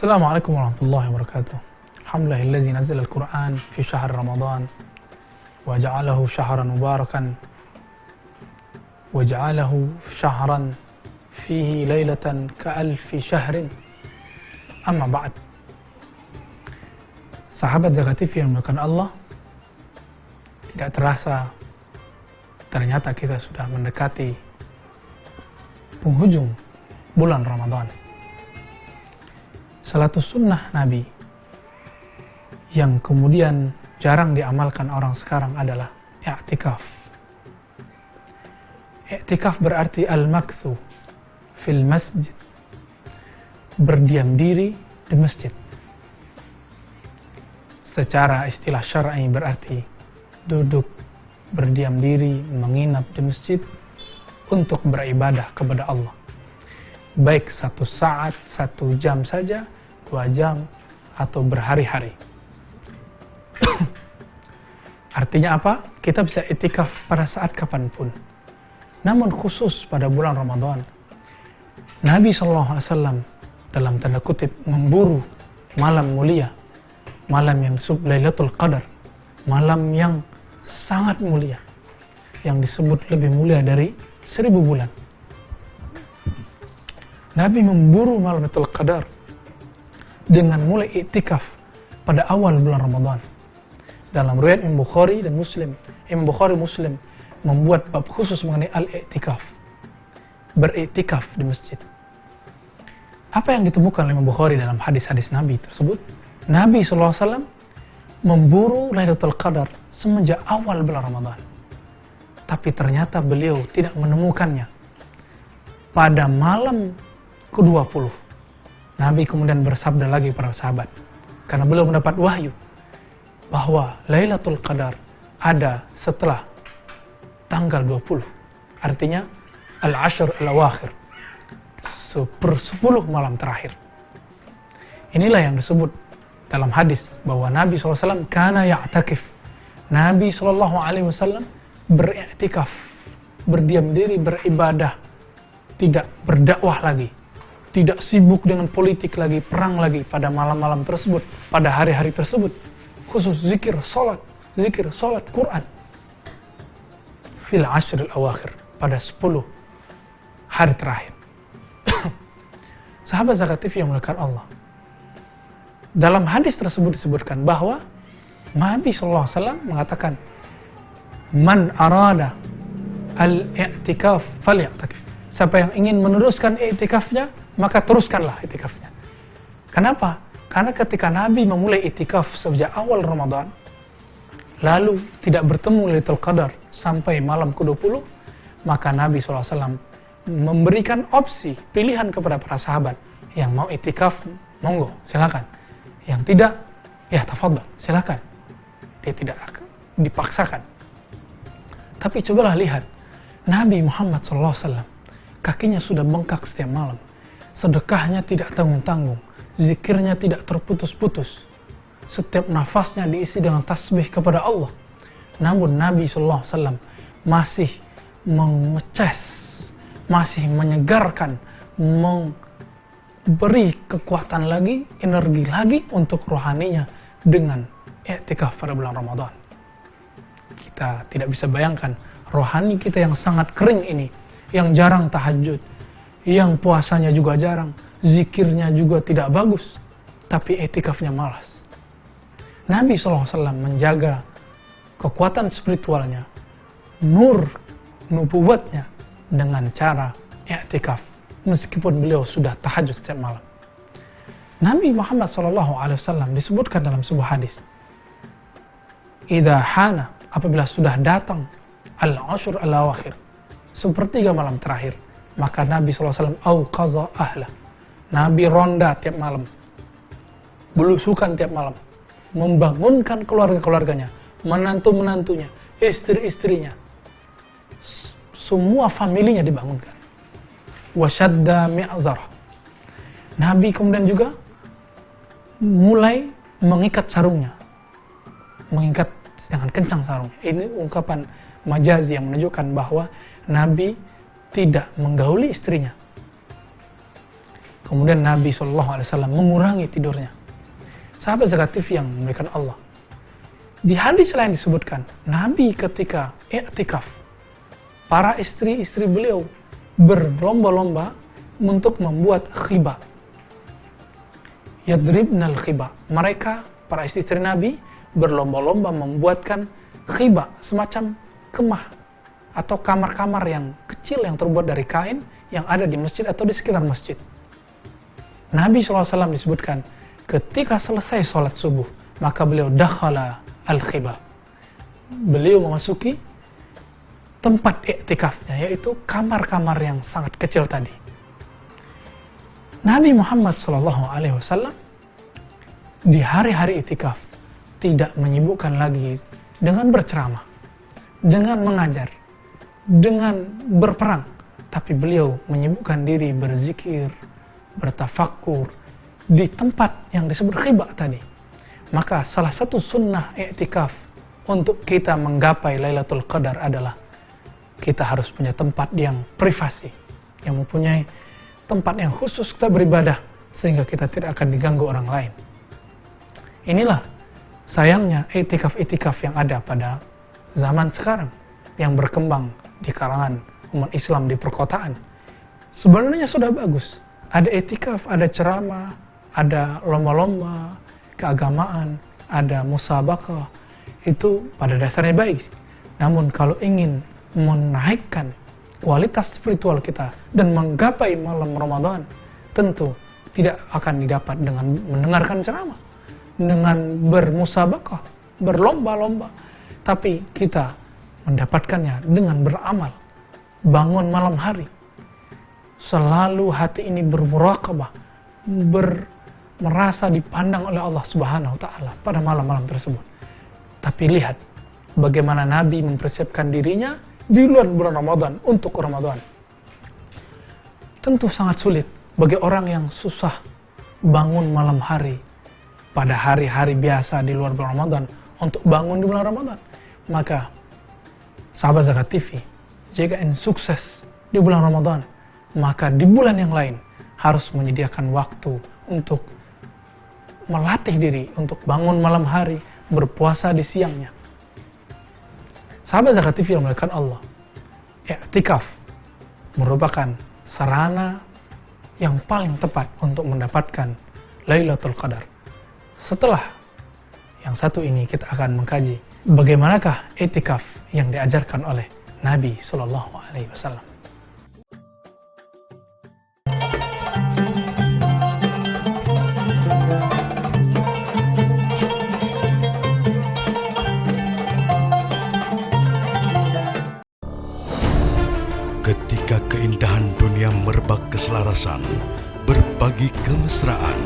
Assalamualaikum warahmatullahi wabarakatuh. Alhamdulillahi nazzala al-Qur'an fi syahr Ramadan wa ja'alahu syahran mubarakan wa ja'alahu syahran fihi lailatan ka'alfi syahrin. Amma ba'd. Sahabat Zakatif yang dimuliakan Allah, tidak terasa ternyata kita sudah mendekati penghujung bulan Ramadan. Salah satu sunnah Nabi yang kemudian jarang diamalkan orang sekarang adalah i'tikaf. I'tikaf berarti al-makthu fil masjid, berdiam diri di masjid. Secara istilah syar'i berarti duduk, berdiam diri, menginap di masjid untuk beribadah kepada Allah. Baik 1 saat, 1 jam saja, 2 jam, atau berhari-hari. Artinya apa? Kita bisa i'tikaf pada saat kapanpun. Namun khusus pada bulan Ramadan, Nabi SAW dalam tanda kutip memburu malam mulia, malam yang disebut Lailatul Qadar, malam yang sangat mulia, yang disebut lebih mulia dari 1000 bulan. Nabi memburu malam Lailatul Qadar dengan mulai i'tikaf pada awal bulan Ramadan. Dalam riwayat Imam Bukhari dan Muslim, Imam Bukhari Muslim membuat bab khusus mengenai al-i'tikaf, beriktikaf di masjid. Apa yang ditemukan oleh Imam Bukhari dalam hadis-hadis Nabi tersebut? Nabi SAW memburu Lailatul Qadar semenjak awal bulan Ramadan. Tapi ternyata beliau tidak menemukannya. Pada malam ke-20, Nabi kemudian bersabda lagi para sahabat, karena beliau mendapat wahyu bahwa Lailatul Qadar ada setelah tanggal 20. Artinya al-ashr al-awakhir, 1/10 malam terakhir. Inilah yang disebut dalam hadis bahwa Nabi SAW kana ya'takif. Nabi SAW beriktikaf, berdiam diri, beribadah, tidak berdakwah lagi, tidak sibuk dengan politik lagi, perang lagi pada malam-malam tersebut, pada hari-hari tersebut. Khusus zikir, salat Quran. Fil ashr al-awakhir, pada 10 hari terakhir. Sahabat Zakatif yang dimuliakan Allah, dalam hadis tersebut disebutkan bahwa Nabi SAW mengatakan, man arada al-i'tikaf falya'takif. Siapa yang ingin meneruskan i'tikafnya, maka teruskanlah i'tikafnya. Kenapa? Karena ketika Nabi memulai i'tikaf sejak awal Ramadan, lalu tidak bertemu Lailatul Qadar sampai malam ke-20, maka Nabi SAW memberikan opsi, pilihan kepada para sahabat. Yang mau i'tikaf, monggo, silakan. Yang tidak, ya tafadhal, silakan. Dia tidak dipaksakan. Tapi cobalah lihat, Nabi Muhammad SAW, kakinya sudah bengkak setiap malam. Sedekahnya tidak tanggung-tanggung, zikirnya tidak terputus-putus. Setiap nafasnya diisi dengan tasbih kepada Allah. Namun Nabi SAW masih mengecas, masih menyegarkan, memberi kekuatan lagi, energi lagi untuk rohaninya dengan i'tikaf pada bulan Ramadan. Kita tidak bisa bayangkan rohani kita yang sangat kering ini, yang jarang tahajud, yang puasanya juga jarang, zikirnya juga tidak bagus, tapi i'tikafnya malas. Nabi SAW menjaga kekuatan spiritualnya, nur nubuwatnya dengan cara i'tikaf, meskipun beliau sudah tahajud setiap malam. Nabi Muhammad SAW disebutkan dalam sebuah hadis, idza hana, apabila sudah datang al-ashr al-awakhir, 1/3 malam terakhir, maka Nabi SAW auqaza ahla. Nabi ronda tiap malam, belusukan tiap malam, membangunkan keluarga-keluarganya, menantu-menantunya, istri-istrinya, semua familinya dibangunkan. Wasyadda mi'zar. Nabi kemudian juga mulai mengikat sarungnya, mengikat dengan kencang sarungnya. Ini ungkapan majazi yang menunjukkan bahwa Nabi tidak menggauli istrinya. Kemudian Nabi SAW mengurangi tidurnya. Sahabat zakat TV yang memberikan Allah. Di hadis lain disebutkan, Nabi ketika i'tikaf, para istri-istri beliau berlomba-lomba untuk membuat khibah. Yadribnal khibah. Mereka, para istri-istri Nabi, berlomba-lomba membuatkan khibah, semacam kemah atau kamar-kamar yang kecil yang terbuat dari kain yang ada di masjid atau di sekitar masjid. Nabi SAW disebutkan, ketika selesai sholat subuh, maka beliau dakhala al-khibah. Beliau memasuki tempat iktikafnya, yaitu kamar-kamar yang sangat kecil tadi. Nabi Muhammad SAW di hari-hari iktikaf tidak menyibukkan lagi dengan berceramah, dengan mengajar, dengan berperang, tapi beliau menyibukkan diri berzikir, bertafakkur di tempat yang disebut khibah tadi. Maka salah satu sunnah i'tikaf untuk kita menggapai Lailatul Qadar adalah kita harus punya tempat yang privasi, yang mempunyai tempat yang khusus kita beribadah sehingga kita tidak akan diganggu orang lain. Inilah sayangnya i'tikaf-i'tikaf yang ada pada zaman sekarang yang berkembang di kalangan umat Islam di perkotaan. Sebenarnya sudah bagus. Ada i'tikaf, ada ceramah, ada lomba-lomba keagamaan, ada musabaqah, itu pada dasarnya baik. Namun kalau ingin menaikkan kualitas spiritual kita dan menggapai malam Ramadan, tentu tidak akan didapat dengan mendengarkan ceramah, dengan bermusabaqah, berlomba-lomba, tapi kita mendapatkannya dengan beramal, bangun malam hari, selalu hati ini bermuraqabah, merasa dipandang oleh Allah Subhanahu wa taala pada malam-malam tersebut. Tapi lihat bagaimana Nabi mempersiapkan dirinya di bulan Ramadan untuk Ramadan. Tentu sangat sulit bagi orang yang susah bangun malam hari pada hari-hari biasa di luar bulan Ramadan untuk bangun di bulan Ramadan. Maka sahabat zakat TV, jika ingin sukses di bulan Ramadan, maka di bulan yang lain harus menyediakan waktu untuk melatih diri untuk bangun malam hari, berpuasa di siangnya. Sahabat zakat TV yang dimuliakan Allah, i'tikaf merupakan sarana yang paling tepat untuk mendapatkan Lailatul Qadar. Setelah yang satu ini kita akan mengkaji bagaimanakah i'tikaf yang diajarkan oleh Nabi SAW. Ketika keindahan dunia merebak keselarasan, berbagi kemesraan.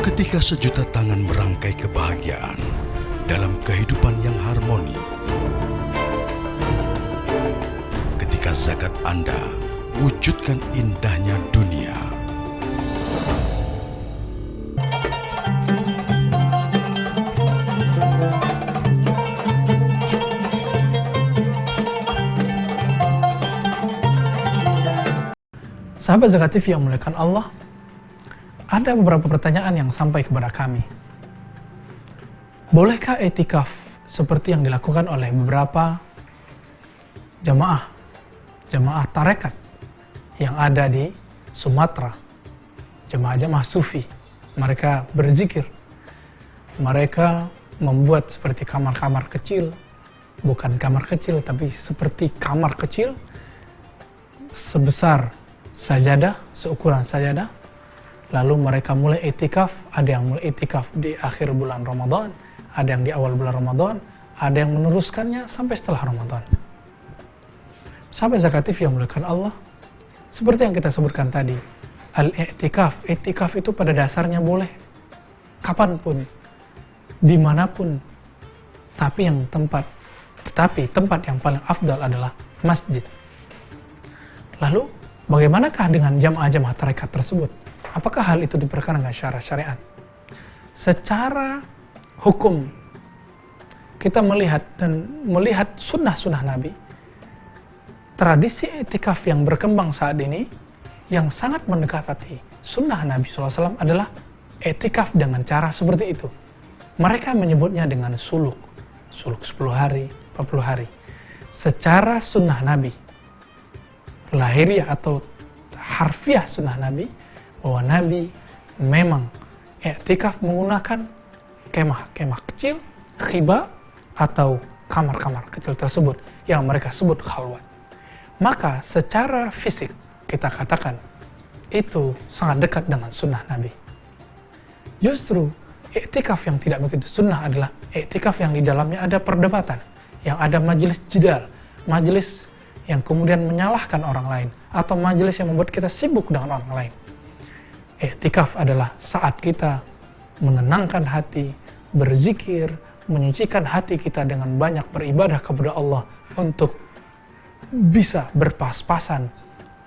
Ketika sejuta tangan merangkai kebahagiaan dalam kehidupan yang harmoni. Ketika zakat Anda wujudkan indahnya dunia. Sahabat zakat TV yang memuliakan Allah, ada beberapa pertanyaan yang sampai kepada kami. Bolehkah i'tikaf seperti yang dilakukan oleh beberapa jamaah tarekat yang ada di Sumatera, jamaah sufi? Mereka berzikir, mereka membuat seperti kamar-kamar kecil, bukan kamar kecil tapi seperti kamar kecil sebesar sajadah, seukuran sajadah. Lalu mereka mulai i'tikaf. Ada yang mulai i'tikaf di akhir bulan Ramadan, ada yang di awal bulan Ramadan, ada yang meneruskannya sampai setelah Ramadan. Sahabat zakat TV yang memuliakan Allah, seperti yang kita sebutkan tadi, al-i'tikaf, i'tikaf itu pada dasarnya boleh kapanpun, dimanapun, tetapi tempat yang paling afdal adalah masjid. Lalu bagaimanakah dengan jamaah-jamaah tarekat tersebut? Apakah hal itu diperkenankan dengan syarat syariat? Secara hukum, kita melihat sunnah-sunnah Nabi. Tradisi i'tikaf yang berkembang saat ini yang sangat mendekati sunnah Nabi SAW adalah etikaf dengan cara seperti itu. Mereka menyebutnya dengan suluk 10 hari, 40 hari. Secara sunnah Nabi, lahiriah atau harfiah sunnah Nabi, bahwa Nabi memang etikaf menggunakan kemah-kemah kecil, khiba, atau kamar-kamar kecil tersebut yang mereka sebut khalwat. Maka secara fisik kita katakan itu sangat dekat dengan sunnah Nabi. Justru iktikaf yang tidak begitu sunnah adalah iktikaf yang di dalamnya ada perdebatan, yang ada majelis jidal, majelis yang kemudian menyalahkan orang lain, atau majelis yang membuat kita sibuk dengan orang lain. Iktikaf adalah saat kita menenangkan hati, berzikir, menyucikan hati kita dengan banyak beribadah kepada Allah untuk bisa berpas-pasan,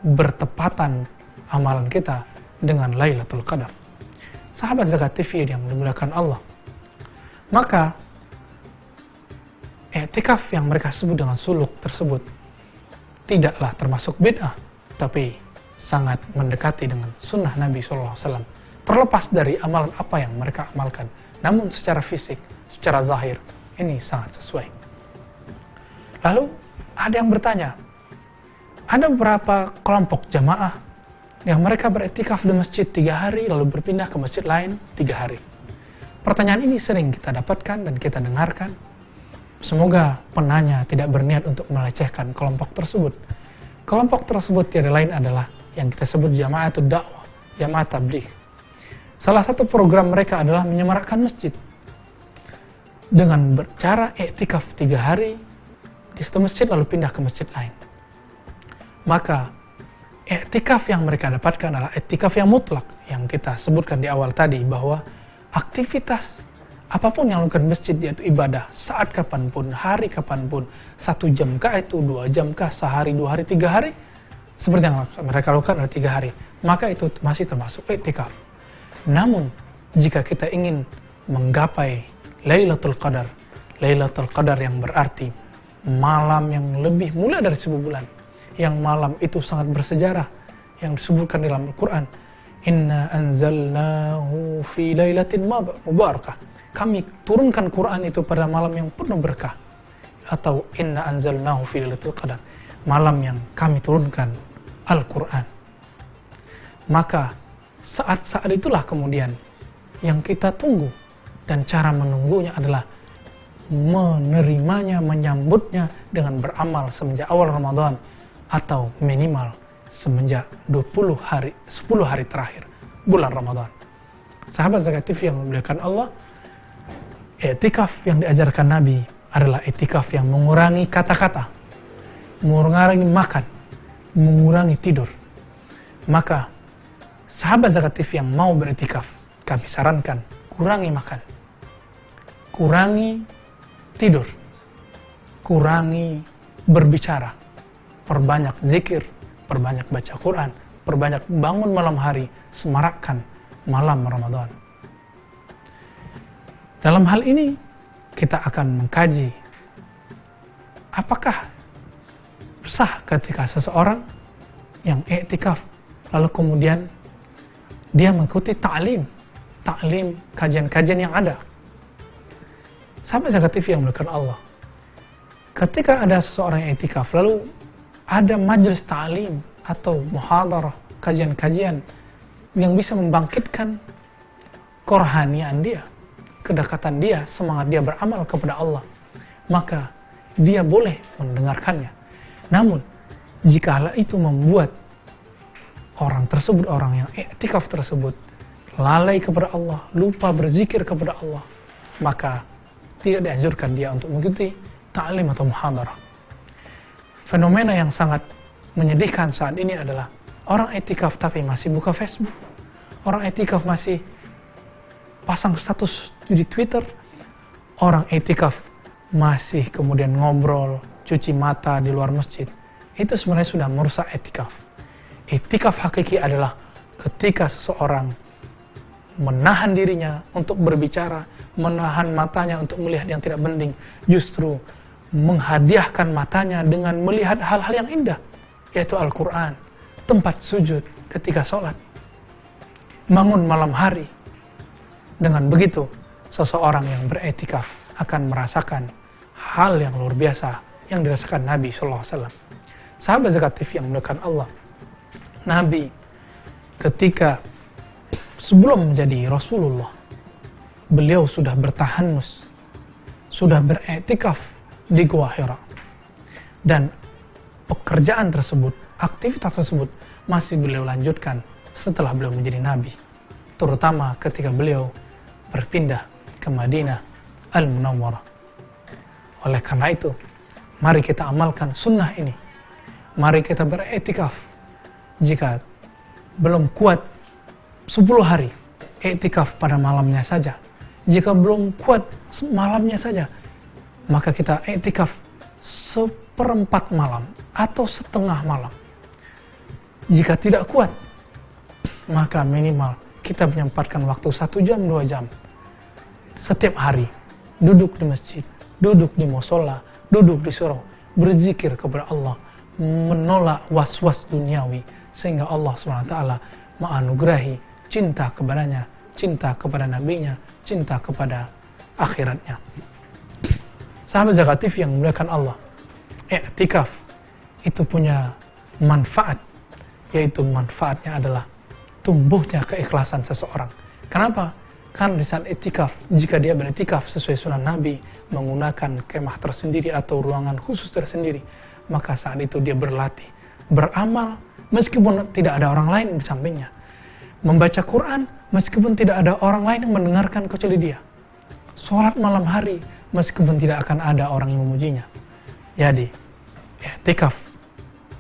bertepatan amalan kita dengan Lailatul Qadar. Sahabat Zakat TV yang dimuliakan Allah, maka i'tikaf yang mereka sebut dengan suluk tersebut tidaklah termasuk bid'ah, tapi sangat mendekati dengan sunnah Nabi SAW. Terlepas dari amalan apa yang mereka amalkan, namun secara fisik, secara zahir, ini sangat sesuai. Lalu ada yang bertanya, ada beberapa kelompok jamaah yang mereka beriktikaf di masjid 3 hari lalu berpindah ke masjid lain 3 hari. Pertanyaan ini sering kita dapatkan dan kita dengarkan. Semoga penanya tidak berniat untuk melecehkan kelompok tersebut. Kelompok tersebut tiada lain adalah yang kita sebut jamaatul dakwah, jamaah tabligh. Salah satu program mereka adalah menyemarakkan masjid dengan bercara iktikaf 3 hari di satu masjid lalu pindah ke masjid lain. Maka iktikaf yang mereka dapatkan adalah iktikaf yang mutlak, yang kita sebutkan di awal tadi, bahwa aktivitas apapun yang dilakukan masjid yaitu ibadah saat kapanpun, hari kapanpun, 1 jam kah itu, 2 jam kah, sehari, 2 hari, 3 hari, seperti yang mereka lakukan adalah 3 hari, maka itu masih termasuk iktikaf. Namun jika kita ingin menggapai Lailatul Qadar, Lailatul Qadar yang berarti malam yang lebih mulia dari 1000 bulan, yang malam itu sangat bersejarah, yang disebutkan dalam Al-Quran, Inna anzalnahu fi lailatin mubarakah. Kami turunkan Quran itu pada malam yang penuh berkah. Atau Inna anzalnahu fi lailatul qadar, malam yang kami turunkan Al-Quran. Maka saat-saat itulah kemudian yang kita tunggu, dan cara menunggunya adalah menerimanya, menyambutnya dengan beramal semenjak awal Ramadan, atau minimal semenjak 10 hari terakhir bulan Ramadan. Sahabat Zakat TV yang memuliakan Allah, i'tikaf yang diajarkan Nabi adalah i'tikaf yang mengurangi kata-kata, mengurangi makan, mengurangi tidur. Maka sahabat Zakat TV yang mau beriktikaf, kami sarankan kurangi makan, kurangi tidur, kurangi berbicara, perbanyak zikir, perbanyak baca Quran, perbanyak bangun malam hari, semarakkan malam Ramadan. Dalam hal ini kita akan mengkaji apakah sah ketika seseorang yang i'tikaf lalu kemudian dia mengikuti ta'lim kajian-kajian yang ada. Sahabat Zakat TV yang dimuliakan Allah, ketika ada seseorang yang i'tikaf lalu ada majelis ta'lim atau muhadarah, kajian-kajian yang bisa membangkitkan kerohanian dia, kedekatan dia, semangat dia beramal kepada Allah, maka dia boleh mendengarkannya. Namun jika hal itu membuat orang tersebut, orang yang i'tikaf tersebut, lalai kepada Allah, lupa berzikir kepada Allah, maka tidak dianjurkan dia untuk mengikuti ta'lim atau muhadarah. Fenomena yang sangat menyedihkan saat ini adalah orang i'tikaf tapi masih buka Facebook, orang i'tikaf masih pasang status di Twitter, orang i'tikaf masih kemudian ngobrol, cuci mata di luar masjid. Itu sebenarnya sudah merusak i'tikaf. I'tikaf hakiki adalah ketika seseorang menahan dirinya untuk berbicara, menahan matanya untuk melihat yang tidak penting, justru menghadiahkan matanya dengan melihat hal-hal yang indah, yaitu Al-Quran, tempat sujud, ketika sholat, bangun malam hari. Dengan begitu, seseorang yang beretikaf akan merasakan hal yang luar biasa yang dirasakan Nabi SAW. Sahabat Zakatif yang mendekat Allah, Nabi ketika sebelum menjadi Rasulullah, beliau sudah bertahanus, sudah beretikaf di Gua Hira. Dan pekerjaan tersebut, aktivitas tersebut masih beliau lanjutkan setelah beliau menjadi Nabi. Terutama ketika beliau berpindah ke Madinah Al-Munawwarah. Oleh karena itu, mari kita amalkan sunnah ini. Mari kita beretikaf. Jika belum kuat 10 hari, etikaf pada malamnya saja. Jika belum kuat malamnya saja, maka kita etikaf 1/4 malam atau setengah malam. Jika tidak kuat, maka minimal kita menyempatkan waktu 1 jam, 2 jam setiap hari, duduk di masjid, duduk di musola, duduk di surau, berzikir kepada Allah, menolak was-was duniawi, sehingga Allah SWT menganugerahi cinta kepadanya, cinta kepada nabinya, cinta kepada akhiratnya. Sahabat Zakatif yang memuliakan Allah, i'tikaf itu punya manfaat, yaitu manfaatnya adalah tumbuhnya keikhlasan seseorang. Kenapa? Karena di saat i'tikaf, jika dia beriktikaf sesuai sunnah Nabi, menggunakan kemah tersendiri atau ruangan khusus tersendiri, maka saat itu dia berlatih, beramal meskipun tidak ada orang lain di sampingnya, membaca Quran meskipun tidak ada orang lain yang mendengarkan kecuali dia, sholat malam hari meskipun tidak akan ada orang yang memujinya. Jadi i'tikaf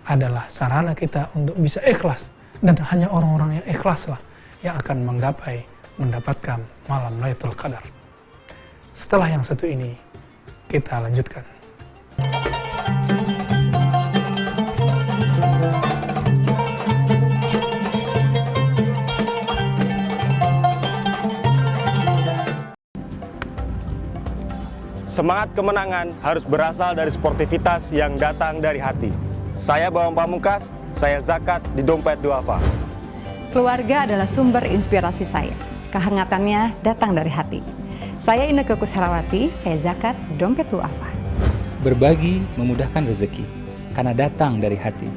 adalah sarana kita untuk bisa ikhlas, dan hanya orang-orang yang ikhlaslah yang akan mendapatkan malam Lailatul Qadar. Setelah yang satu ini, kita lanjutkan. Semangat kemenangan harus berasal dari sportivitas yang datang dari hati. Saya Bambang Pamungkas, saya zakat di Dompet Duafa. Keluarga adalah sumber inspirasi saya. Kehangatannya datang dari hati. Saya Inneke Koesherawati, saya zakat Dompet Duafa. Berbagi memudahkan rezeki, karena datang dari hati.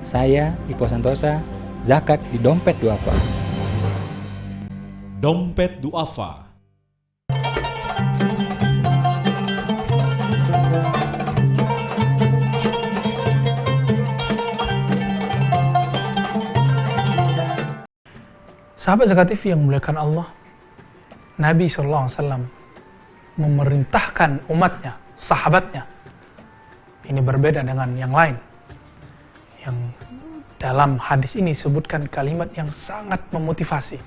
Saya Ipo Santosa, zakat di Dompet Duafa. Dompet Duafa. Sahabat Zakatif yang memuliakan Allah, Nabi SAW memerintahkan umatnya, sahabatnya. Ini berbeda dengan yang lain. Yang dalam hadis ini disebutkan kalimat yang sangat memotivasi.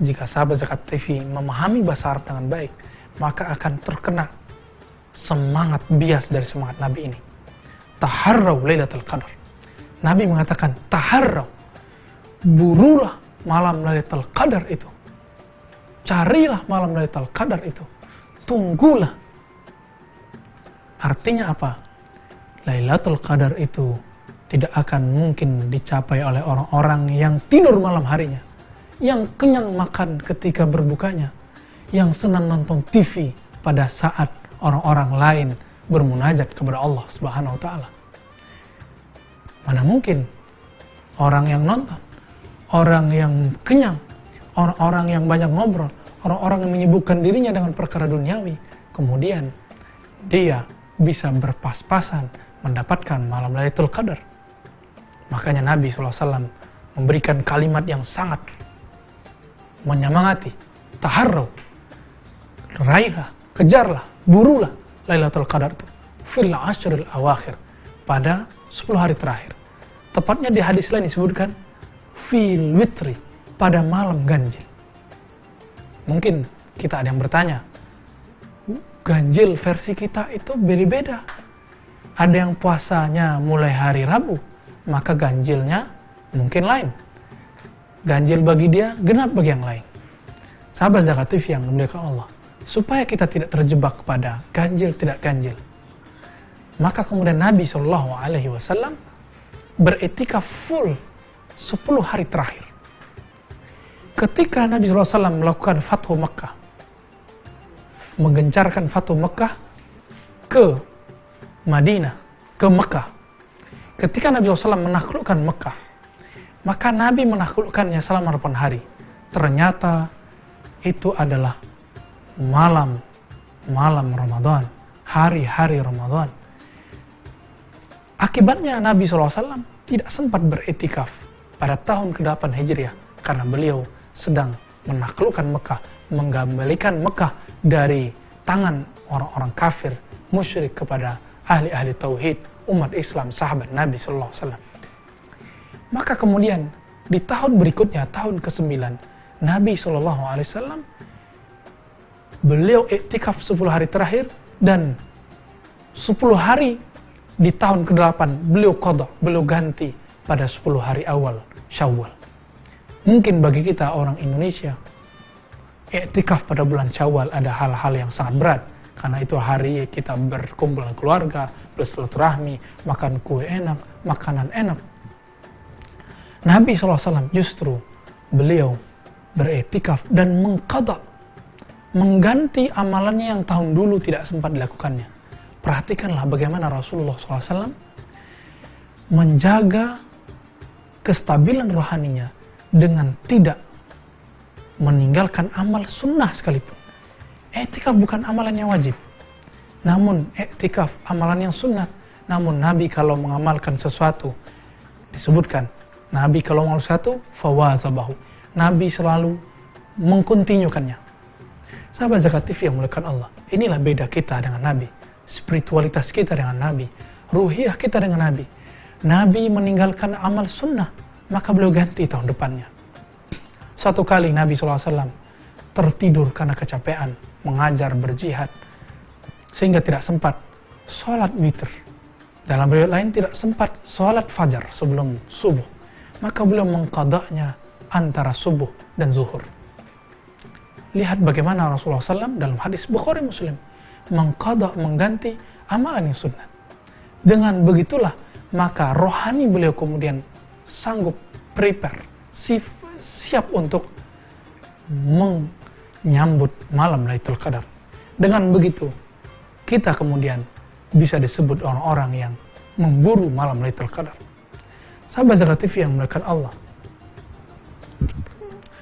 Jika sahabat Zakatif memahami bahasa Arab dengan baik, maka akan terkena semangat bias dari semangat Nabi ini. Taharraw Lailatul Qadar. Nabi mengatakan, taharraw, burulah malam Lailatul Qadar itu. Carilah malam Lailatul Qadar itu. Tunggulah. Artinya apa? Lailatul Qadar itu tidak akan mungkin dicapai oleh orang-orang yang tidur malam harinya, yang kenyang makan ketika berbukanya, yang senang nonton TV pada saat orang-orang lain bermunajat kepada Allah Subhanahu wa taala. Mana mungkin orang yang nonton, orang yang kenyang, orang-orang yang banyak ngobrol, orang-orang yang menyibukkan dirinya dengan perkara duniawi, kemudian dia bisa berpas-pasan mendapatkan malam Lailatul Qadar. Makanya Nabi SAW memberikan kalimat yang sangat menyemangati. Taharraw, raihlah, kejarlah, burulah Lailatul Qadar itu fil ashril awakhir, pada 10 hari terakhir. Tepatnya di hadis lain disebutkan fil witri, pada malam ganjil. Mungkin kita ada yang bertanya, ganjil versi kita itu beda-beda. Ada yang puasanya mulai hari Rabu, maka ganjilnya mungkin lain. Ganjil bagi dia, genap bagi yang lain. Sahabat Zakatif yang dimuliakan Allah, supaya kita tidak terjebak pada ganjil tidak ganjil, maka kemudian Nabi SAW beretikaf full 10 hari terakhir. Ketika Nabi SAW melakukan Fathu Makkah, menggencarkan Fathu Makkah ke Madinah, ke Makkah. Ketika Nabi SAW menaklukkan Makkah, maka Nabi menaklukkannya selama 8 hari. Ternyata itu adalah malam Ramadan, hari-hari Ramadan. Akibatnya Nabi SAW tidak sempat beriktikaf pada tahun ke-8 Hijriah karena beliau sedang menaklukkan Mekah, mengembalikan Mekah dari tangan orang-orang kafir, musyrik kepada ahli-ahli tauhid, umat Islam, sahabat Nabi SAW. Maka kemudian di tahun berikutnya, tahun ke-9, Nabi SAW beliau iktikaf 10 hari terakhir, dan 10 hari di tahun ke-8 beliau qadha, beliau ganti pada 10 hari awal Syawal. Mungkin bagi kita orang Indonesia, iktikaf pada bulan Syawal ada hal-hal yang sangat berat, karena itu hari kita berkumpul dengan keluarga, bersilaturahmi, makan kue enak, makanan enak. Nabi SAW justru beliau beriktikaf dan mengqadha, mengganti amalannya yang tahun dulu tidak sempat dilakukannya. Perhatikanlah bagaimana Rasulullah SAW menjaga kestabilan rohaninya dengan tidak meninggalkan amal sunnah sekalipun. Iktikaf bukan amalan yang wajib, namun iktikaf amalan yang sunnah. Namun Nabi kalau mengamalkan sesuatu, disebutkan Nabi kalau mengamalkan sesuatu fawazabahu, Nabi selalu mengkontinyukannya. Sahabat Zakat TV yang muliakan Allah, inilah beda kita dengan Nabi, spiritualitas kita dengan Nabi, ruhiyah kita dengan Nabi. Nabi meninggalkan amal sunnah, maka beliau ganti tahun depannya. Satu kali Nabi SAW tertidur karena kecapean, mengajar, berjihad, sehingga tidak sempat sholat witir. Dalam riwayat lain tidak sempat sholat fajar sebelum subuh, maka beliau mengqadanya antara subuh dan zuhur. Lihat bagaimana Rasulullah SAW dalam hadis Bukhari Muslim mengqadha, mengganti amalan yang sunnah. Dengan begitulah maka rohani beliau kemudian sanggup prepare, siap untuk menyambut malam Lailatul Qadar. Dengan begitu kita kemudian bisa disebut orang-orang yang memburu malam Lailatul Qadar. Sahabat Zakat TV yang muliakan Allah,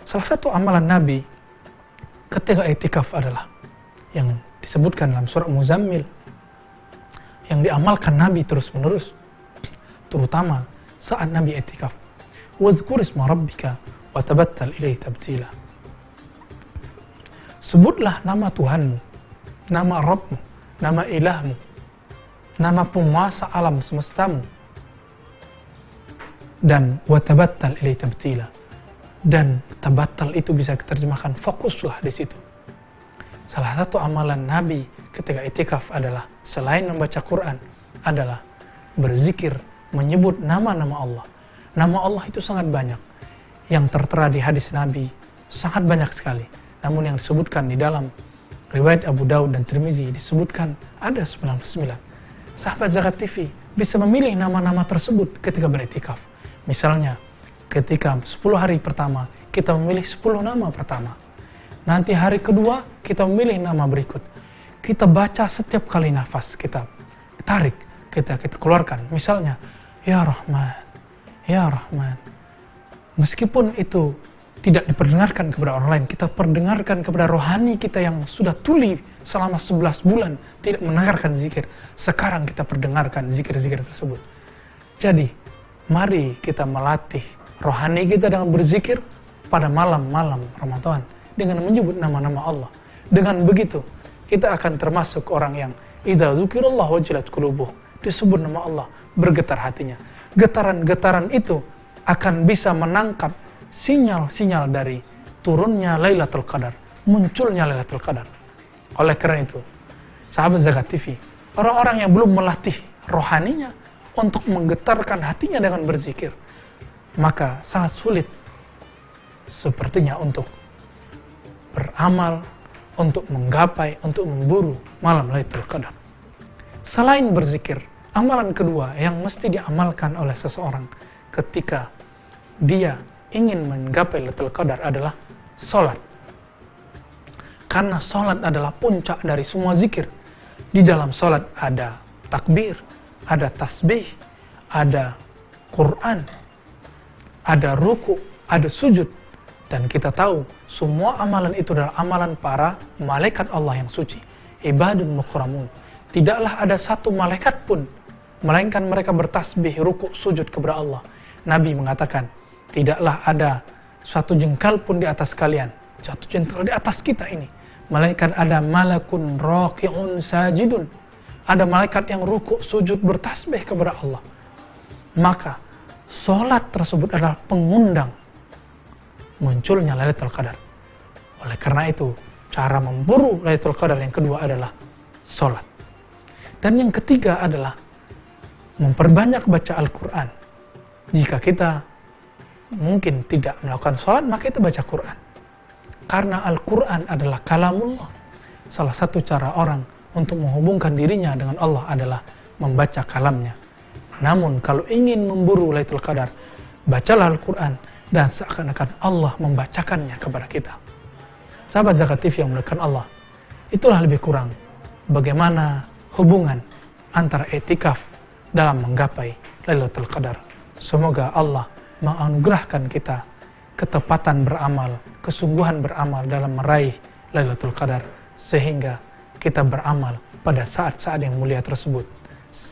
salah satu amalan Nabi ketika iktikaf adalah yang disebutkan dalam surah Muzammil, yang diamalkan Nabi terus-menerus, terutama saat Nabi iktikaf. Wadhkur isma rabbika wa tabattal ilaihi tabtila. Sebutlah nama Tuhanmu, nama Rabbmu, nama Ilahmu, nama penguasa alam semestamu, dan wa tabattal ilaihi tabtila. Dan tabattal itu bisa diterjemahkan fokuslah di situ. Salah satu amalan Nabi ketika iktikaf adalah selain membaca Quran adalah berzikir, menyebut nama-nama Allah. Nama Allah itu sangat banyak. Yang tertera di hadis Nabi sangat banyak sekali. Namun yang disebutkan di dalam riwayat Abu Daud dan Tirmizi disebutkan ada 99. Sahabat Zakat TV bisa memilih nama-nama tersebut ketika beriktikaf. Misalnya ketika 10 hari pertama, kita memilih 10 nama pertama. Nanti hari kedua, kita memilih nama berikut. Kita baca setiap kali nafas, kita tarik, kita keluarkan. Misalnya, Ya Rahman, Ya Rahman. Meskipun itu tidak diperdengarkan kepada orang lain, kita perdengarkan kepada rohani kita yang sudah tuli selama 11 bulan, tidak mendengarkan zikir. Sekarang kita perdengarkan zikir-zikir tersebut. Jadi, mari kita melatih rohani kita dengan berzikir pada malam-malam Ramadan dengan menyebut nama-nama Allah. Dengan begitu kita akan termasuk orang yang idza dzukirallah wajilat qulubuh, disebut nama Allah bergetar hatinya. Getaran-getaran itu akan bisa menangkap sinyal-sinyal dari turunnya Lailatul Qadar, munculnya Lailatul Qadar. Oleh karena itu, sahabat Zakat TV, orang-orang yang belum melatih rohaninya untuk menggetarkan hatinya dengan berzikir, maka sangat sulit sepertinya untuk beramal, untuk menggapai, untuk memburu malam Lailatul Qadar. Selain berzikir, amalan kedua yang mesti diamalkan oleh seseorang ketika dia ingin menggapai Lailatul Qadar adalah sholat. Karena sholat adalah puncak dari semua zikir. Di dalam sholat ada takbir, ada tasbih, ada Quran, ada ruku, ada sujud. Dan kita tahu semua amalan itu adalah amalan para malaikat Allah yang suci, ibadun mukramun. Tidaklah ada satu malaikat pun melainkan mereka bertasbih, ruku, sujud kepada Allah. Nabi mengatakan, tidaklah ada satu jengkal pun di atas kalian, satu jengkal di atas kita ini, melainkan ada malakun raqi'un sajidun. Ada malaikat yang ruku, sujud, bertasbih kepada Allah. Maka sholat tersebut adalah pengundang munculnya Lailatul Qadar. Oleh karena itu, cara memburu Lailatul Qadar yang kedua adalah sholat. Dan yang ketiga adalah memperbanyak baca Al-Quran. Jika kita mungkin tidak melakukan sholat, maka kita baca Quran. Karena Al-Quran adalah kalamullah. Salah satu cara orang untuk menghubungkan dirinya dengan Allah adalah membaca kalamnya. Namun kalau ingin memburu Lailatul Qadar, bacalah Al-Quran dan seakan-akan Allah membacakannya kepada kita. Sahabat Zakat TV yang memuliakan Allah, itulah lebih kurang bagaimana hubungan antara etikaf dalam menggapai Lailatul Qadar. Semoga Allah menganugerahkan kita ketepatan beramal, kesungguhan beramal dalam meraih Lailatul Qadar, sehingga kita beramal pada saat-saat yang mulia tersebut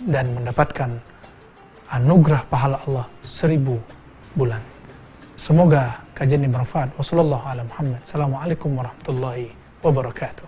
dan mendapatkan anugerah pahala Allah 1000 bulan. Semoga kajian ini bermanfaat. Wassalamualaikum warahmatullahi wabarakatuh.